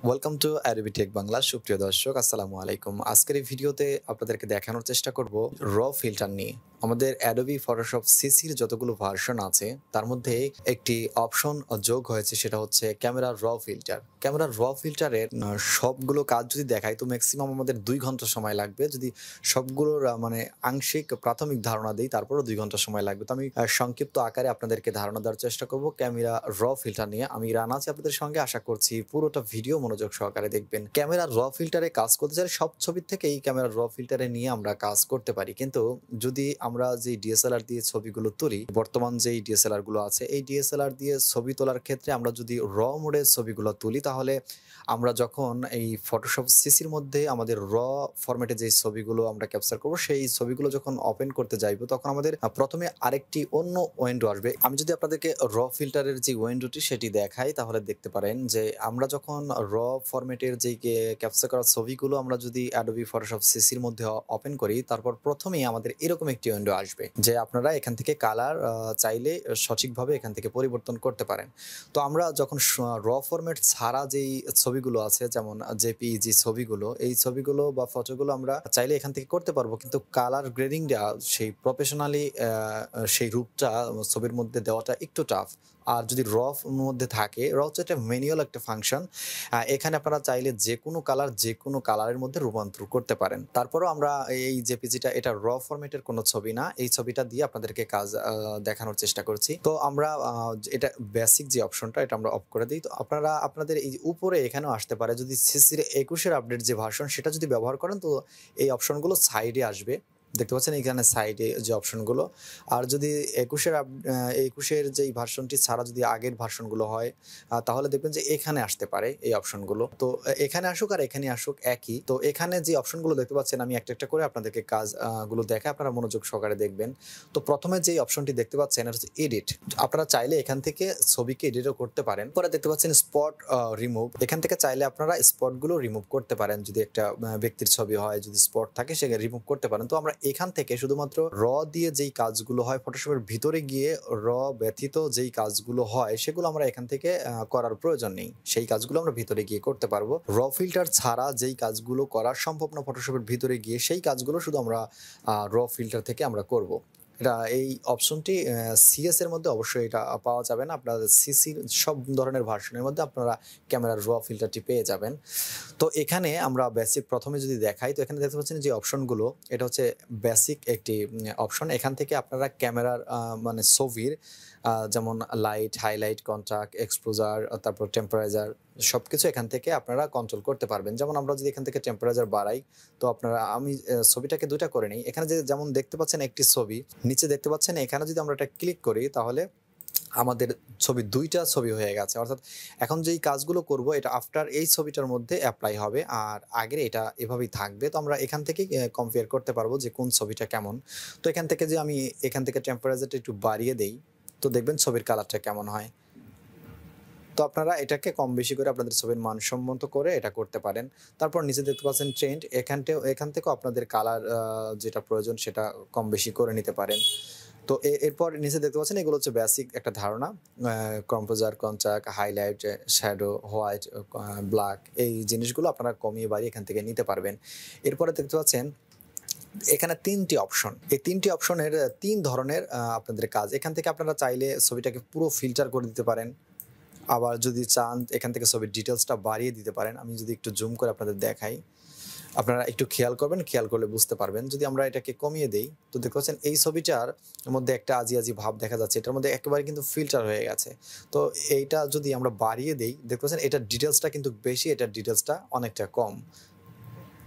Welcome to Adobe Tech Bangla সুপ্রিয় দর্শক আসসালামু আলাইকুম। আজকের এই ভিডিওতে আপনাদেরকে দেখানোর চেষ্টা করব র ফিল্টার নিয়ে। আমাদের Adobe Photoshop CC এর যতগুলো ভার্সন আছে তার মধ্যে একটি অপশন যোগ হয়েছে সেটা হচ্ছে ক্যামেরা র ফিল্টার। ক্যামেরা র ফিল্টারের সবগুলো কাজ যদি দেখাই তো ম্যাক্সিমাম আমাদের ২ ঘন্টা সময় লাগবে। যদি সবগুলোর মানে আংশিক প্রাথমিক ধারণা দেই তারপরেও ২ ঘন্টা সময় লাগবে। তো আমি সংক্ষিপ্ত আকারে আপনাদেরকে ধারণা দেওয়ার চেষ্টা করব ক্যামেরা র ফিল্টার নিয়ে। আমি রানা আছি আপনাদের সঙ্গে, আশা করছি পুরোটা ভিডিও মনোযোগ সহকারে দেখবেন। ক্যামেরা র ফিল্টারে কাজ করতে চাইলে সব ছবির থেকেই ক্যামেরা র ফিল্টারে নিয়ে আমরা কাজ করতে পারি। কিন্তু যদি আমরা যে ডিএসএলআর দিয়ে ছবিগুলো তুলি, বর্তমান যেই ডিএসএলআর গুলো আছে এই ডিএসএলআর দিয়ে ছবি তোলার ক্ষেত্রে আমরা যদি র মোডে ছবিগুলো তুলি তাহলে আমরা যখন এই ফটোশপ সিসির মধ্যে আমাদের র ফরম্যাটে যে ছবিগুলো আমরা ক্যাপচার করব সেই ছবিগুলো যখন ওপেন করতে যাইব তখন আমাদের প্রথমে আরেকটি অন্য উইন্ডো আসবে। আমি যদি আপনাদেরকে র ফিল্টারের যে উইন্ডোটি সেটি দেখাই তাহলে দেখতে পারেন যে আমরা যখন র ফরম্যাটের যে ক্যাপচার করা ছবিগুলো আমরা যদি Adobe Photoshop CC-র মধ্যে ওপেন করি তারপর প্রথমেই আমাদের এরকম একটি উইন্ডো আসবে যে আপনারা এখান থেকে কালার চাইলে সঠিকভাবে এখান থেকে পরিবর্তন করতে পারেন। তো আমরা যখন র ফরম্যাট ছাড়া যেই ছবিগুলো আছে যেমন জেপিইজি ছবিগুলো, এই ছবিগুলো বা ফটোগুলো আমরা চাইলে এখান থেকে করতে পারবো, কিন্তু কালার গ্রেডিংটা সেই প্রফেশনালি সেই রূপটা ছবির মধ্যে দেওয়াটা একটু টাফ। আর যদি র মধ্যে থাকে, র হচ্ছে একটা ম্যানুয়াল একটা ফাংশন। এখানে আপনারা চাইলে যেকোনো কালার যেকোনো কালারের মধ্যে রূপান্তর করতে পারেন। তারপরেও আমরা এই জেপিজিটা এটা র ফরম্যাটের কোনো ছবি না, এই ছবিটা দিয়ে আপনাদেরকে কাজ দেখানোর চেষ্টা করছি। তো আমরা এটা বেসিক যে অপশনটা এটা আমরা অফ করে দিই। তো আপনারা আপনাদের এই উপরে এখানেও আসতে পারে, যদি সিসির ২১-এর আপডেট যে ভার্সন সেটা যদি ব্যবহার করেন তো এই অপশনগুলো সাইডে আসবে। দেখতে পাচ্ছেন এখানে সাইডে যে অপশনগুলো। আর যদি ২১-এর যেই ভার্সনটি ছাড়া যদি আগের ভার্সনগুলো হয় তাহলে দেখবেন যে এখানে আসতে পারে এই অপশনগুলো। তো এখানে আসুক আর এখানে আসুক একই। তো এখানে যে অপশনগুলো দেখতে পাচ্ছেন আমি একটা একটা করে আপনাদেরকে কাজ গুলো দেখাই, আপনারা মনোযোগ সহকারে দেখবেন। তো প্রথমে যেই অপশনটি দেখতে পাচ্ছেন এটা হচ্ছে এডিট। আপনারা চাইলে এখান থেকে ছবিকে এডিটও করতে পারেন। পরে দেখতে পাচ্ছেন স্পট রিমুভ, এখান থেকে চাইলে আপনারা স্পটগুলো রিমুভ করতে পারেন। যদি একটা ব্যক্তির ছবি হয়, যদি স্পট থাকে সেখানে রিমুভ করতে পারেন। তো আমরা এখান থেকে শুধুমাত্র র দিয়ে যেই কাজগুলো হয় ফটোশপের ভিতরে গিয়ে র ব্যতীত যেই কাজগুলো হয় সেগুলো আমরা এখান থেকে করার প্রয়োজন নেই, সেই কাজগুলো আমরা ভিতরে গিয়ে করতে পারবো। র ফিল্টার ছাড়া যেই কাজগুলো করা সম্ভব না ফটোশপের ভিতরে গিয়ে সেই কাজগুলো শুধু আমরা র ফিল্টার থেকে আমরা করব। এটা এই অপশনটি সিএস এর মধ্যে অবশ্যই এটা পাওয়া যাবে না, আপনারা সিসির সব ধরনের ভার্সনের মধ্যে আপনারা ক্যামেরার র ফিল্টারটি পেয়ে যাবেন। তো এখানে আমরা বেসিক প্রথমে যদি দেখাই তো এখানে দেখতে পাচ্ছেন যে অপশনগুলো এটা হচ্ছে বেসিক একটি অপশন। এখান থেকে আপনারা ক্যামেরার মানে ছবির যেমন লাইট, হাইলাইট, কন্ট্রাস্ট, এক্সপোজার, তারপর টেম্পারেচার সবকিছু এখান থেকে আপনারা কন্ট্রোল করতে পারবেন। যেমন আমরা যদি এখান থেকে টেম্পারেচার বাড়াই তো আপনারা আমি ছবিটাকে দুইটা করে নিই। এখানে যে যেমন দেখতে পাচ্ছেন একটি ছবি নিচে দেখতে পাচ্ছেন, এখানে যদি আমরা এটা ক্লিক করি তাহলে আমাদের ছবি ২টা ছবি হয়ে গেছে। অর্থাৎ এখন যেই কাজগুলো করব এটা আফটার এই ছবিটার মধ্যে এপ্লাই হবে আর আগের এটা এভাবেই থাকবে। তো আমরা এখান থেকেই কম্পেয়ার করতে পারবো যে কোন ছবিটা কেমন। তো এখান থেকে যে আমি এখান থেকে টেম্পারেচারটা একটু বাড়িয়ে দেই তো দেখবেন ছবির কালারটা কেমন হয়। তো আপনারা এটাকে কম বেশি করে আপনাদের ছবির মানসম্মত করে এটা করতে পারেন। তারপর নিচে দেখতে পাচ্ছেন ট্রেন্ড, এখান থেকেও আপনাদের কালার যেটা প্রয়োজন সেটা কম বেশি করে নিতে পারেন। তো এরপর নিচে দেখতে পাচ্ছেন এগুলো হচ্ছে বেসিক একটা ধারণা। Composer, contrast, highlight, shadow, white, black এই জিনিসগুলো আপনারা কমিয়ে বাড়িয়ে এখান থেকে নিতে পারবেন। এরপরে দেখতে পাচ্ছেন এখানে ৩টি অপশন। এই ৩টি অপশনের ৩ ধরনের আপনাদের কাজ। এখান থেকে আপনারা চাইলে ছবিটাকে পুরো ফিল্টার করে দিতে পারেন। আবার যদি চান এখান থেকে ছবির ডিটেইলসটা বাড়িয়ে দিতে পারেন। আমি যদি একটু জুম করে আপনাদের দেখাই, আপনারা একটু খেয়াল করবেন, খেয়াল করলে বুঝতে পারবেন। যদি আমরা এটাকে কমিয়ে দেই তো দেখতে পাচ্ছেন এই ছবিটার মধ্যে একটা আজি ভাব দেখা যাচ্ছে, এটার মধ্যে একেবারে কিন্তু ফিল্টার হয়ে গেছে। তো এইটা যদি আমরা বাড়িয়ে দেই দেখতে পাচ্ছেন এটার ডিটেইলসটা কিন্তু বেশি, এটার ডিটেইলসটা অনেকটা কম।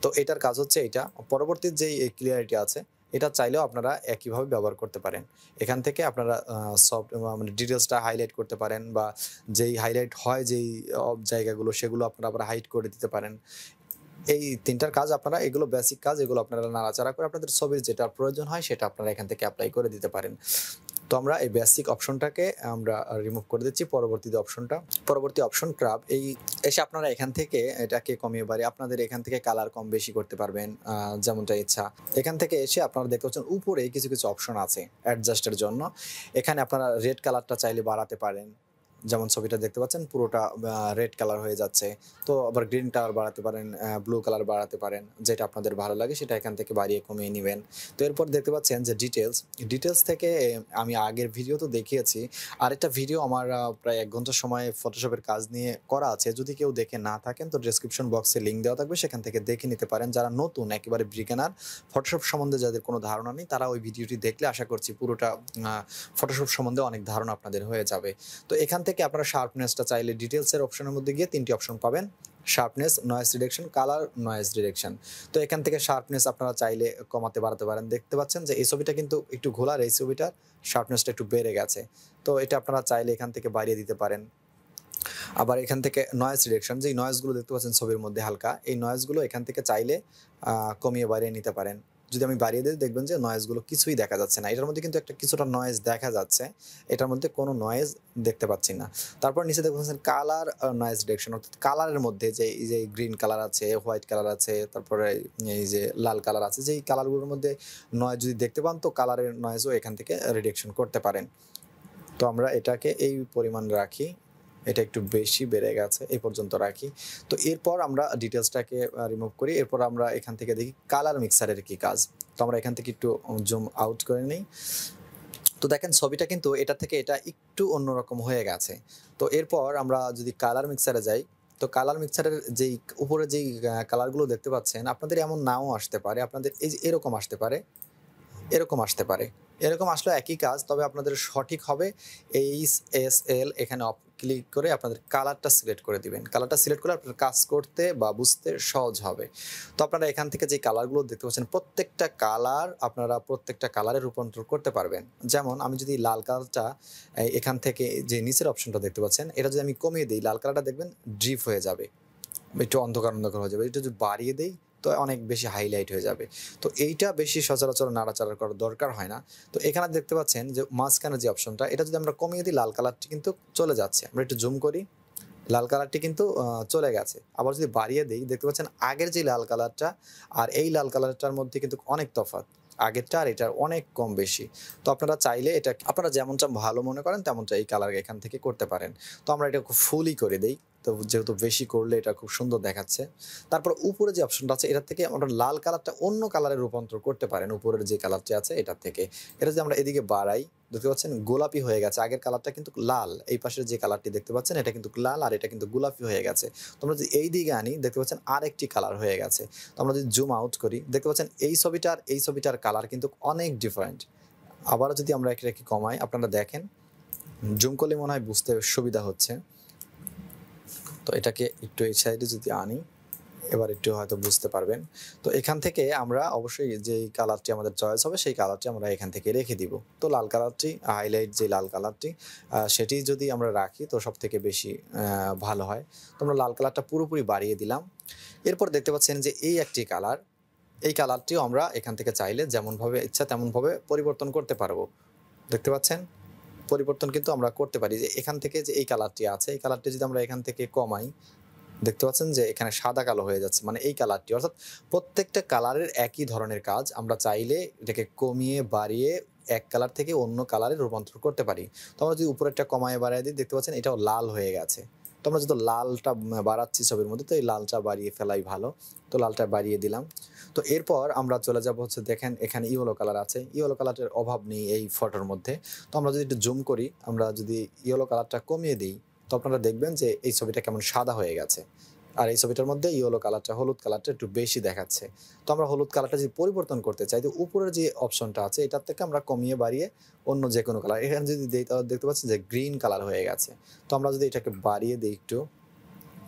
তো এটার কাজ হচ্ছে এটা। পরবর্তী যেই ক্লিয়ারিটি আছে এটা চাইলেও আপনারা একইভাবে ব্যবহার করতে পারেন। এখান থেকে আপনারা সফট মানে ডিটেইলসটা হাইলাইট করতে পারেন বা যেই হাইলাইট হয় যেই জায়গাগুলো সেগুলো আপনারা আবার হাইড করে দিতে পারেন। এই ৩টার কাজ আপনারা, এগুলো বেসিক কাজ, এগুলো আপনারা নাড়াচাড়া করে আপনাদের ছবির যেটা প্রয়োজন হয় সেটা আপনারা এখান থেকে এপ্লাই করে দিতে পারেন। তো আমরা এই বেসিক অপশনটাকে আমরা রিমুভ করে দিচ্ছি। পরবর্তী অপশন ক্রাপ, এই এসে আপনারা এখান থেকে এটাকে কমিয়ে বাড়িয়ে আপনাদের এখান থেকে কালার কম বেশি করতে পারবেন যেমনটা ইচ্ছা। এখান থেকে এসে আপনারা দেখতে পাচ্ছেন উপরে কিছু অপশন আছে অ্যাডজাস্টের জন্য। এখানে আপনারা রেড কালারটা চাইলে বাড়াতে পারেন, যেমন ছবিটা দেখতে পাচ্ছেন পুরোটা রেড কালার হয়ে যাচ্ছে। তো আবার গ্রিন কালার বাড়াতে পারেন, ব্লু কালার বাড়াতে পারেন, যেটা আপনাদের ভালো লাগে সেটা এখান থেকে বাড়িয়ে কমিয়ে নেবেন। তো এরপর দেখতে পাচ্ছেন যে ডিটেলস থেকে আমি আগের ভিডিও তো দেখিয়েছি। আরেকটা ভিডিও আমার প্রায় ১ ঘন্টা সময় ফটোশপের কাজ নিয়ে করা আছে। যদি কেউ দেখে না থাকেন তো ডেসক্রিপশন বক্সে লিঙ্ক দেওয়া থাকবে, সেখান থেকে দেখে নিতে পারেন। যারা নতুন একেবারে বিগিনার, ফটোশপ সম্বন্ধে যাদের কোনো ধারণা নেই, তারা ওই ভিডিওটি দেখলে আশা করছি পুরোটা ফটোশপ সম্বন্ধে অনেক ধারণা আপনাদের হয়ে যাবে। তো এখান থেকে আপনারা শার্পনেসটা চাইলে ডিটেলসের অপশনের মধ্যে গিয়ে ৩টি অপশন পাবেন: sharpness, noise reduction, colour, noise direction. তো এখান থেকে শার্পনেস আপনারা চাইলে কমাতে বাড়াতে পারেন। দেখতে পাচ্ছেন যে এই ছবিটা কিন্তু একটু ঘোলার, এই ছবিটার শার্পনেসটা একটু বেড়ে গেছে। তো এটা আপনারা চাইলে এখান থেকে বাড়িয়ে দিতে পারেন। আবার এখান থেকে নয়েজ রিডাকশন, যেই নয়েজগুলো দেখতে পাচ্ছেন ছবির মধ্যে হালকা, এই নয়েজগুলো এখান থেকে চাইলে কমিয়ে বাড়িয়ে নিতে পারেন। যদি আমি বাড়িয়ে দিই দেখবেন যে নয়েজগুলো কিছুই দেখা যাচ্ছে না। এটার মধ্যে কিন্তু একটা কিছুটা নয়েজ দেখা যাচ্ছে, এটার মধ্যে কোনো নয়েজ দেখতে পাচ্ছি না। তারপর নিচে দেখতে পাচ্ছেন কালার নয়েজ রিডাকশন, অর্থাৎ কালারের মধ্যে যে এই যে গ্রিন কালার আছে, হোয়াইট কালার আছে, তারপরে এই যে লাল কালার আছে, যেই কালারগুলোর মধ্যে নয়েজ যদি দেখতে পান তো কালারের নয়েজও এখান থেকে রিডাকশন করতে পারেন। তো আমরা এটাকে এই পরিমাণ রাখি, এটা একটু বেশি বেড়ে গেছে, এই পর্যন্ত রাখি। তো এরপর আমরা ডিটেলসটাকে রিমুভ করি। এরপর আমরা এখান থেকে দেখি কালার মিক্সারের কি কাজ। তো আমরা এখান থেকে একটু জুম আউট করে নিই। তো দেখেন ছবিটা কিন্তু এটা থেকে এটা একটু অন্যরকম হয়ে গেছে। তো এরপর আমরা যদি কালার মিক্সারে যাই, তো কালার মিক্সারের যেই উপরে যেই কালারগুলো দেখতে পাচ্ছেন, আপনাদের এমন নাও আসতে পারে, আপনাদের এই যে এরকম আসতে পারে, এরকম আসতে পারে। এরকম আসলেও একই কাজ, তবে আপনাদের সঠিক হবে HSL এখানে ক্লিক করে আপনাদের কালারটা সিলেক্ট করে দিবেন। কালারটা সিলেক্ট করলে আপনার কাজ করতে বা বুঝতে সহজ হবে। তো আপনারা এখান থেকে যে কালারগুলো দেখতে পাচ্ছেন, প্রত্যেকটা কালার আপনারা প্রত্যেকটা কালারে রূপান্তর করতে পারবেন। যেমন আমি যদি লাল কালারটা এখান থেকে যে নিচের অপশনটা দেখতে পাচ্ছেন, এটা যদি আমি কমিয়ে দিই, লাল কালারটা দেখবেন ড্রিপ হয়ে যাবে, একটু অন্ধকার হয়ে যাবে। এটা যদি বাড়িয়ে দেই তো অনেক বেশি হাইলাইট হয়ে যাবে। তো এইটা বেশি সচরাচর নাড়াচাড়া করার দরকার হয় না। তো এখানে দেখতে পাচ্ছেন যে মাঝখানে যে অপশনটা, এটা যদি আমরা কমিয়ে দিই, লাল কালারটি কিন্তু চলে যাচ্ছে। আমরা একটু জুম করি, লাল কালারটি কিন্তু চলে গেছে। আবার যদি বাড়িয়ে দেই, দেখতে পাচ্ছেন আগের যে লাল কালারটা আর এই লাল কালারটার মধ্যে কিন্তু অনেক তফাৎ। আগেরটা আর এটার অনেক কম বেশি। তো আপনারা চাইলে এটা আপনারা যেমনটা ভালো মনে করেন তেমনটা এই কালার এখান থেকে করতে পারেন। তো আমরা এটা খুব ফুলই করে দেই। তো যেহেতু বেশি করলে এটা খুব সুন্দর দেখাচ্ছে। তারপর উপরে যে অপশনটা আছে, এটার থেকে আমরা লাল কালারটা অন্য কালারে রূপান্তর করতে পারেন। উপরের যে কালারটি আছে এটার থেকে এটা যদি আমরা এদিকে বাড়াই, দেখতে পাচ্ছেন গোলাপি হয়ে গেছে। আগের কালারটা কিন্তু লাল, এই পাশের যে কালারটি দেখতে পাচ্ছেন এটা কিন্তু লাল আর এটা কিন্তু গোলাপি হয়ে গেছে। তো আমরা যদি এই দিকে আনি, দেখতে পাচ্ছেন আরেকটি কালার হয়ে গেছে। তো আমরা যদি জুম আউট করি, দেখতে পাচ্ছেন এই ছবিটার কালার কিন্তু অনেক ডিফারেন্ট। আবারও যদি আমরা এটাকে কমাই, আপনারা দেখেন, জুম করলে মনে হয় বুঝতে সুবিধা হচ্ছে। তো এটাকে একটু এই সাইডে যদি আনি, এবার একটু হয়তো বুঝতে পারবেন। তো এখান থেকে আমরা অবশ্যই যেই কালারটি আমাদের চয়েস হবে সেই কালারটি আমরা এখান থেকে রেখে দিব। তো লাল কালারটি হাইলাইট, যে লাল কালারটি সেটি যদি আমরা রাখি তো সবথেকে বেশি ভালো হয়। তো আমরা লাল কালারটা পুরোপুরি বাড়িয়ে দিলাম। এরপর দেখতে পাচ্ছেন যে এই একটি কালার, এই কালারটিও আমরা এখান থেকে চাইলে যেমনভাবে ইচ্ছা তেমনভাবে পরিবর্তন করতে পারবো। দেখতে পাচ্ছেন পরিবর্তন কিন্তু আমরা করতে পারি। যে এখান থেকে যে এই কালারটি আছে, এই কালারটি যদি আমরা এখান থেকে কমাই, দেখতে পাচ্ছেন যে এখানে সাদা কালো হয়ে যাচ্ছে, মানে এই কালারটি। অর্থাৎ প্রত্যেকটা কালারের একই ধরনের কাজ, আমরা চাইলে এটাকে কমিয়ে বাড়িয়ে এক কালার থেকে অন্য কালারে রূপান্তর করতে পারি। তো আমরা যদি উপরেরটা কমায় বাড়িয়ে দিই, দেখতে পাচ্ছেন এটাও লাল হয়ে গেছে। তো আমরা যদি লালটা বাড়াচ্ছি ছবির মধ্যে, তো এই লালটা বাড়িয়ে ফেলাই ভালো। তো লালটা বাড়িয়ে দিলাম। তো এরপর আমরা চলে যাব হচ্ছে, দেখেন এখানে ইয়েলো কালার আছে। ইয়েলো কালারের অভাব নেই এই ফটোর মধ্যে। তো আমরা যদি একটু জুম করি, আমরা যদি ইয়েলো কালারটা কমিয়ে দিই, তো আপনারা দেখবেন যে এই ছবিটা কেমন সাদা হয়ে গেছে। আর এই ছবিটার মধ্যে ইয়েলো কালারটা, হলুদ কালারটা একটু বেশি দেখাচ্ছে। তো আমরা হলুদ কালারটা যদি পরিবর্তন করতে চাই, তো উপরের যে অপশনটা আছে এটার থেকে আমরা কমিয়ে বাড়িয়ে অন্য যে কোনো কালার এখানে যদি দিই, তাহলে দেখতে পাচ্ছেন যে গ্রিন কালার হয়ে গেছে। তো আমরা যদি এটাকে বাড়িয়ে দিই একটু,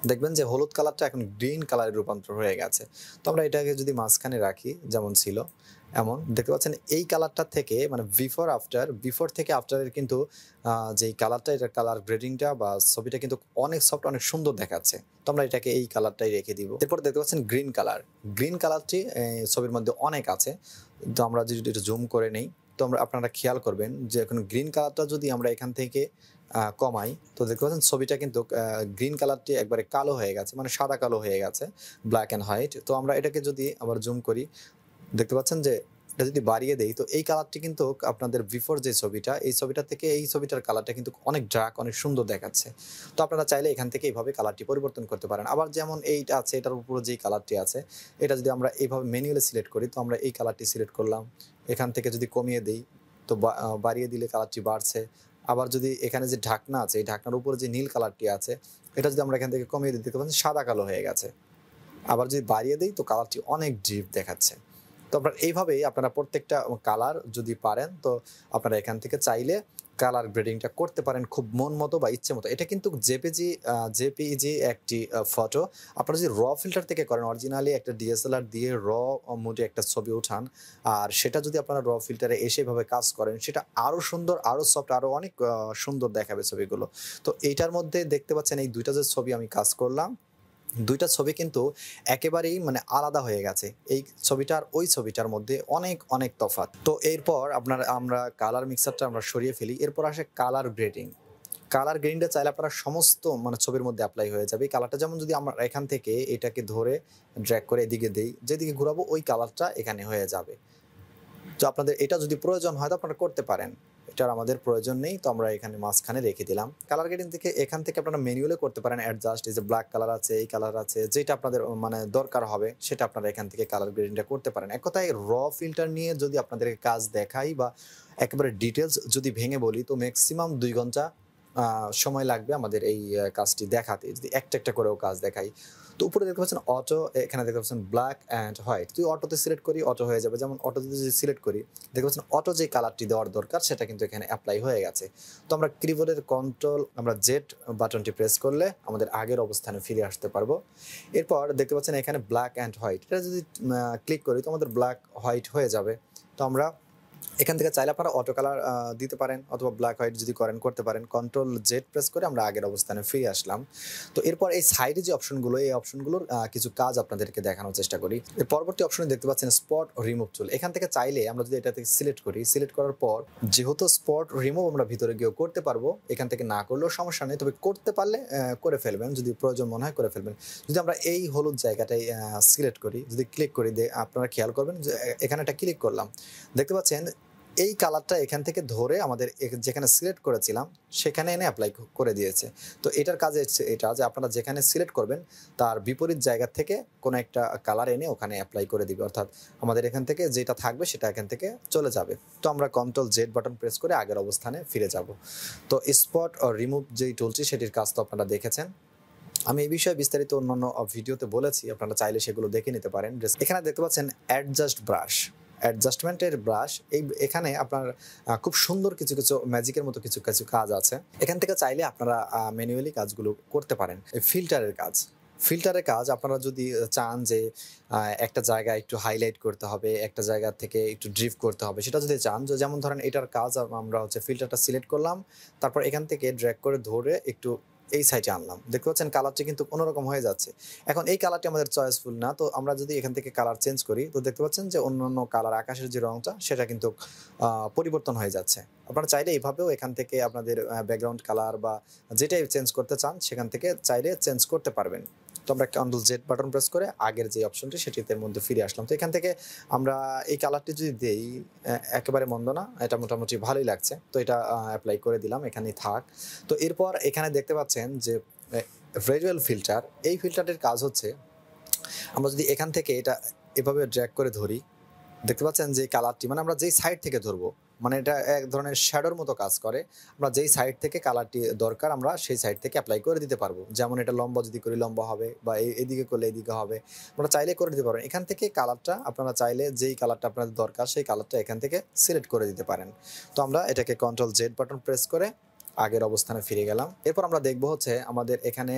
দেখবেন যে হলুদ কালারটা এখন গ্রিন কালারে রূপান্তর হয়ে গেছে। তো আমরা এটাকে যদি মাঝখানে রাখি যেমন ছিল এমন, দেখতে পাচ্ছেন এই কালারটা থেকে, মানে বিফোর থেকে আফটারের কিন্তু যেই কালারটা, এটার কালার গ্রেডিংটা বা ছবিটা কিন্তু অনেক সফট, অনেক সুন্দর দেখাচ্ছে। তো আমরা এটাকে এই কালারটাই রেখে দিব। এরপর দেখতে পাচ্ছেন গ্রিন কালারটি ছবির মধ্যে অনেক আছে। তো আমরা যদি একটু জুম করে নেই, তো আপনারা খেয়াল করবেন যে এখন গ্রিন কালারটা যদি আমরা এখান থেকে কমাই, তো দেখতে পাচ্ছেন ছবিটা কিন্তু গ্রিন কালারটি একবারে কালো হয়ে গেছে, মানে সাদা কালো হয়ে গেছে, ব্ল্যাক অ্যান্ড হোয়াইট। তো আমরা এটাকে যদি আবার জুম করি, দেখতে পাচ্ছেন যে এটা যদি বাড়িয়ে দেই তো এই কালারটি কিন্তু আপনাদের বিফোর যে ছবিটা, এই ছবিটা থেকে এই ছবিটার কালারটা কিন্তু অনেক ডার্ক, অনেক সুন্দর দেখাচ্ছে। তো আপনারা চাইলে এখান থেকে এইভাবে কালারটি পরিবর্তন করতে পারেন। আবার যেমন এইটা আছে, এটার উপরে যেই কালারটি আছে, এটা যদি আমরা এইভাবে ম্যানুয়ালি সিলেক্ট করি, তো আমরা এই কালারটি সিলেক্ট করলাম। এখান থেকে যদি কমিয়ে দেই তো বাড়িয়ে দিলে কালারটি বাড়ছে। আবার যদি এখানে যে ঢাকনা আছে, এই ঢাকনার উপরে যে নীল কালারটি আছে, এটা যদি আমরা এখান থেকে কমিয়ে দিই, দেখতে পাচ্ছেন সাদা কালো হয়ে গেছে। আবার যদি বাড়িয়ে দেই তো কালারটি অনেক ডিপ দেখাচ্ছে। তো আপনারা এইভাবেই আপনারা প্রত্যেকটা কালার যদি পারেন তো আপনারা এখান থেকে চাইলে কালার গ্রেডিংটা করতে পারেন খুব মন মতো বা ইচ্ছে মতো। এটা কিন্তু জেপিইজি একটি ফটো। আপনারা যদি র ফিল্টার থেকে করেন, অরিজিনালি একটা ডিএসএলআর দিয়ে র মোডে একটা ছবি উঠান, আর সেটা যদি আপনারা র ফিল্টারে এসে এভাবে কাজ করেন, সেটা আরও সুন্দর, আরও সফট, আরও অনেক সুন্দর দেখাবে ছবিগুলো। তো এইটার মধ্যে দেখতে পাচ্ছেন এই দুইটা যে ছবি আমি কাজ করলাম, দুইটা ছবি কিন্তু একেবারেই মানে আলাদা হয়ে গেছে। এই ছবিটার ওই ছবিটার মধ্যে অনেক অনেক তফাৎ। তো এরপর আমরা কালার মিক্সারটা আমরা সরিয়ে ফেলি। এরপর আসে কালার গ্রেডিং। কালার গ্রেডিংটা চাইলে আপনারা সমস্ত মানে ছবির মধ্যে অ্যাপ্লাই হয়ে যাবে। এই কালারটা যেমন যদি আমরা এখান থেকে এটাকে ধরে ড্র্যাগ করে এদিকে দেই, যেদিকে ঘুরাবো ওই কালারটা এখানে হয়ে যাবে। তো আপনাদের এটা যদি প্রয়োজন হয় তো আপনারা করতে পারেন। এটার আমাদের প্রয়োজন নেই, তো আমরা এখানে মাঝখানে রেখে দিলাম। কালার গ্রেডিং থেকে এখান থেকে আপনারা ম্যানুয়ালি করতে পারেন অ্যাডজাস্ট। এই যে ব্ল্যাক কালার আছে, এই কালার আছে, যেটা আপনাদের মানে দরকার হবে সেটা আপনারা এখান থেকে কালার গ্রেডিংটা করতে পারেন। এক কথায় র ফিল্টার নিয়ে যদি আপনাদেরকে কাজ দেখাই বা একেবারে ডিটেলস যদি ভেঙে বলি, তো ম্যাক্সিমাম 2 ঘন্টা সময় লাগবে আমাদের এই কাজটি দেখাতে, যদি একটা একটা করেও কাজ দেখাই। তো উপরে দেখতে পাচ্ছেন অটো, এখানে দেখতে পাচ্ছেন ব্ল্যাক অ্যান্ড হোয়াইট। যদি অটোতে সিলেক্ট করি অটো হয়ে যাবে। যেমন অটোতে যদি সিলেক্ট করি দেখতে পাচ্ছেন অটো যে কালারটি দেওয়ার দরকার সেটা কিন্তু এখানে অ্যাপ্লাই হয়ে গেছে। তো আমরা কিবোর্ডের কন্ট্রোল আমরা জেড বাটনটি প্রেস করলে আমাদের আগের অবস্থানে ফিরে আসতে পারবো। এরপর দেখতে পাচ্ছেন এখানে ব্ল্যাক অ্যান্ড হোয়াইট, এটা যদি ক্লিক করি তো আমাদের ব্ল্যাক হোয়াইট হয়ে যাবে। তো আমরা এখান থেকে চাইলে আপনারা অটো কালার দিতে পারেন, অথবা ব্ল্যাক হোয়াইট যদি করেন করতে পারেন। কন্ট্রোল জেড প্রেস করে আমরা আগের অবস্থানে ফিরে আসলাম। তো এরপর এই সাইডে যে অপশনগুলো, এই অপশনগুলোর কিছু কাজ আপনাদেরকে দেখানোর চেষ্টা করি। এর পরবর্তী অপশনে দেখতে পাচ্ছেন স্পট রিমুভ টুল। এখান থেকে চাইলে আমরা যদি এটা থেকে সিলেক্ট করি, সিলেক্ট করার পর যেহেতু স্পট রিমুভ আমরা ভিতরে গিয়েও করতে পারবো, এখান থেকে না করলেও সমস্যা নেই, তবে করতে পারলে করে ফেলবেন, যদি প্রয়োজন মনে হয় করে ফেলবেন। যদি আমরা এই হলুদ জায়গাটাই সিলেক্ট করি, যদি ক্লিক করি, আপনারা খেয়াল করবেন যে এখানে একটা ক্লিক করলাম, দেখতে পাচ্ছেন এই কালারটা এখান থেকে ধরে আমাদের যেখানে সিলেক্ট করেছিলাম সেখানে এনে অ্যাপ্লাই করে দিয়েছে। তো এটার কাজ এটা যে আপনারা যেখানে সিলেক্ট করবেন তার বিপরীত জায়গা থেকে কোনো একটা কালার এনে ওখানে অ্যাপ্লাই করে দিবে, অর্থাৎ আমাদের এখান থেকে যেটা থাকবে সেটা এখান থেকে চলে যাবে। তো আমরা কন্ট্রোল জেড বাটন প্রেস করে আগের অবস্থানে ফিরে যাব। তো স্পট রিমুভ যেই টুলটি সেটির কাজ তো আপনারা দেখেছেন। আমি এই বিষয়ে বিস্তারিত অন্যান্য ভিডিওতে বলেছি, আপনারা চাইলে সেগুলো দেখে নিতে পারেন। এখানে দেখতে পাচ্ছেন অ্যাডজাস্ট ব্রাশ, অ্যাডজাস্টমেন্টের ব্রাশ। এখানে আপনার খুব সুন্দর কিছু কিছু ম্যাজিকের মতো কিছু কিছু কাজ আছে। এখান থেকে চাইলে আপনারা ম্যানুয়ালি কাজগুলো করতে পারেন। এই ফিল্টারের কাজ আপনারা যদি চান যে একটা জায়গা একটু হাইলাইট করতে হবে, একটা জায়গা থেকে একটু ড্রিফট করতে হবে, সেটা যদি চান, যেমন ধরেন এটার কাজ আমরা হচ্ছে ফিল্টারটা সিলেক্ট করলাম, তারপর এখান থেকে ড্র্যাগ করে ধরে একটু এই সাইডে আনলাম, দেখতে পাচ্ছেন কালারটি কিন্তু অন্যরকম হয়ে যাচ্ছে। এখন এই কালারটি আমাদের চয়েসফুল না, তো আমরা যদি এখান থেকে কালার চেঞ্জ করি তো দেখতে পাচ্ছেন যে অন্য কালার, আকাশের যে রংটা সেটা কিন্তু পরিবর্তন হয়ে যাচ্ছে। আপনারা চাইলে এইভাবেও এখান থেকে আপনাদের ব্যাকগ্রাউন্ড কালার বা যেটাই চেঞ্জ করতে চান সেখান থেকে চাইলে চেঞ্জ করতে পারবেন। তো আমরা কন্ট্রোল জেড বাটন প্রেস করে আগের যে অপশনটি সেটিতে মধ্যে ফিরে আসলাম। তো এখান থেকে আমরা এই কালারটি যদি দেই, একেবারে মন্দ না, এটা মোটামুটি ভালোই লাগছে। তো এটা অ্যাপ্লাই করে দিলাম, এখানেই থাক। তো এরপর এখানে দেখতে পাচ্ছেন যে ভিজুয়াল ফিল্টার, এই ফিল্টারটির কাজ হচ্ছে আমরা যদি এখান থেকে এটা এভাবে ড্র্যাগ করে ধরি, দেখতে পাচ্ছেন যে কালারটি মানে আমরা যেই সাইড থেকে ধরবো, মানে এটা এক ধরনের শ্যাডোর মতো কাজ করে। আমরা যেই সাইড থেকে কালারটি দরকার আমরা সেই সাইড থেকে অ্যাপ্লাই করে দিতে পারবো। যেমন এটা লম্বা যদি করি লম্বা হবে, বা এইদিকে করলে এইদিকে হবে, আমরা চাইলে করে দিতে পারেন। এখান থেকে কালারটা আপনারা চাইলে যেই কালারটা আপনাদের দরকার সেই কালারটা এখান থেকে সিলেক্ট করে দিতে পারেন। তো আমরা এটাকে কন্ট্রোল জেড বাটন প্রেস করে আগের অবস্থানে ফিরে গেলাম। এরপর আমরা দেখবো হচ্ছে আমাদের এখানে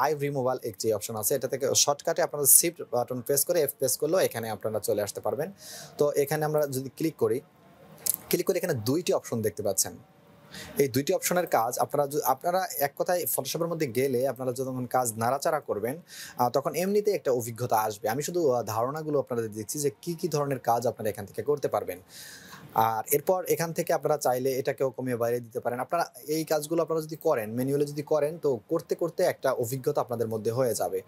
আই রিমুভাল একটি অপশন আছে, এটা থেকে শর্টকাটে আপনারা শিফট বাটন প্রেস করে এফ প্রেস করলেও এখানে আপনারা চলে আসতে পারবেন। তো এখানে আমরা যদি ক্লিক করি এখানে দুইটি অপশন দেখতে পাচ্ছেন। এই দুইটি অপশনের কাজ আপনারা এক কথায় ফটোশপের মধ্যে গেলে আপনারা যখন কাজ নাড়াচাড়া করবেন তখন এমনিতে একটা অভিজ্ঞতা আসবে। আমি শুধু ধারণাগুলো আপনাদের দিচ্ছি যে কি কি ধরনের কাজ আপনারা এখান থেকে করতে পারবেন। আর এরপর এখান থেকে আপনারা চাইলে এটাকেও কমিয়ে বাড়িয়ে দিতে পারেন। আপনারা এই কাজগুলো আপনারা যদি করেন, ম্যানুয়ালি যদি করেন, তো করতে, করতে একটা অভিজ্ঞতা আপনাদের মধ্যে হয়ে যাবে।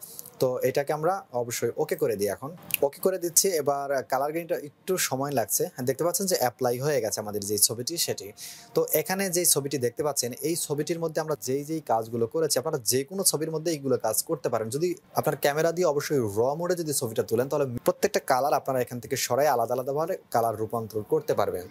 তো এটাকে আমরা অবশ্যই ওকে করে দিই এখন। ওকে করে দিচ্ছি। এবার কালার গ্রেডিংটা একটু সময় লাগছে। দেখতে পাচ্ছেন যে এপ্লাই হয়ে গেছে আমাদের যে ছবিটি সেটি। তো এখানে যেই ছবিটি দেখতে পাচ্ছেন, এই ছবিটির মধ্যে আমরা যেই কাজগুলো করেছি, আপনারা যেকোনো ছবির মধ্যে এইগুলো কাজ করতে পারেন। যদি আপনার ক্যামেরা দিয়ে অবশ্যই র মোডে যদি ছবিটা তোলেন, তাহলে প্রত্যেকটা কালার আপনারা এখান থেকে সরাই আলাদা, আলাদাভাবে কালার রূপান্তর করতে পারবেন।